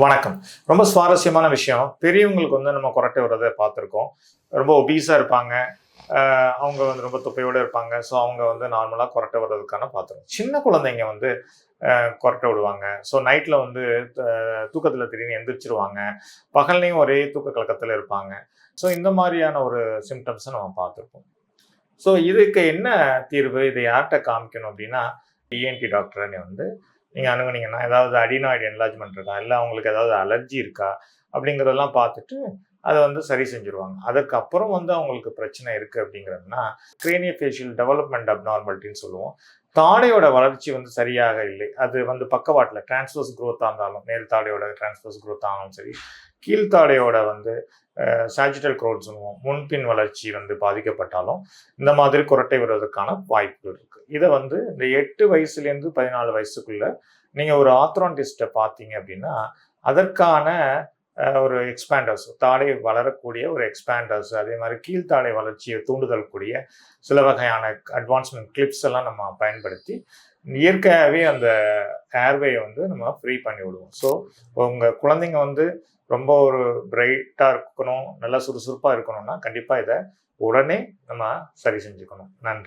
வணக்கம். ரொம்ப சுவாரஸ்யமான விஷயம். பெரியவங்களுக்கு வந்து நம்ம கொறட்டை விடுறத பார்த்துருக்கோம். ரொம்ப ஒபீஸா இருப்பாங்க. அவங்க வந்து ரொம்ப தொப்பையோட இருப்பாங்க. ஸோ அவங்க வந்து நார்மலா கொறட்டை விடுறதுக்கான பார்த்துருக்கோம். சின்ன குழந்தைங்க வந்து கொறட்டை விடுவாங்க. ஸோ நைட்ல வந்து த தூக்கத்தில திடீர்னு எந்திரிச்சுருவாங்க. பகல்லேயும் ஒரே தூக்க கலக்கத்தில இருப்பாங்க. ஸோ இந்த மாரியான ஒரு சிம்ப்டம்ஸ நம்ம பார்த்துருப்போம். ஸோ இதுக்கு என்ன தீர்வு? இத யார்ட்ட காமிக்கணும் அப்டின்னா, இஎன்டி டாக்டர வந்து நீங்க அணுகுனீங்கன்னா, ஏதாவது அடினாய்டு என்லார்ஜ்மென்ட் இருக்கா? இல்ல அவங்களுக்கு ஏதாவது அலர்ஜி இருக்கா? அப்படிங்கிறதெல்லாம் பார்த்துட்டு, அத வந்து சரி செஞ்சுருவாங்க. அதற்கப்புறம் வந்து அவங்களுக்கு பிரச்சனை இருக்கு அப்படிங்கிறதுனா, கிரேனியோஃபேஷியல் டெவலப்மென்ட் அப்நார்மாலிட்டின்னு சொல்லுவோம். தாடையோட வளர்ச்சி வந்து சரியாக இல்லை. அது வந்து பக்கவாட்டுல டிரான்ஸ்வர்ஸ் குரோத்தா இருந்தாலும், மேல் தாடையோட டிரான்ஸ்வர்ஸ் குரோத் ஆனாலும் சரி, கீழ் தாடையோட வந்து சாஜிட்டல் க்ரோத் சொல்லுவோம். முன்பின் வளர்ச்சி வந்து பாதிக்கப்பட்டாலும், இந்த மாதிரி குறட்டை வருவதற்கான வாய்ப்புகள் இருக்கு. இத வந்து இந்த 8 வயசுலேருந்து 14 வயசுக்குள்ள நீங்க ஒரு ஆர்த்தோடான்டிஸ்ட்ட பார்த்தீங்க அப்படின்னா, அதற்கான ஒரு எக்ஸ்பேண்டர்ஸ் தாடை வளரக்கூடிய ஒரு எக்ஸ்பேண்டர்ஸ், அதே மாரி கீழ்த்தாடை வளர்ச்சியை தூண்டுதல் கூடிய சில வகையான அட்வான்ஸ்மென்ட் கிளிப்ஸ் எல்லாம் நம்ம பயன்படுத்தி, இயற்கையாவே அந்த ஏர்வேய வந்து நம்ம ஃப்ரீ பண்ணி விடுவோம். ஸோ உங்க குழந்தைங்க வந்து ரொம்ப ஒரு பிரைட்டா இருக்கணும், நல்லா சுறுசுறுப்பா இருக்கணும்னா, கண்டிப்பா இத உடனே நம்ம சரி செஞ்சுக்கணும். நன்றி.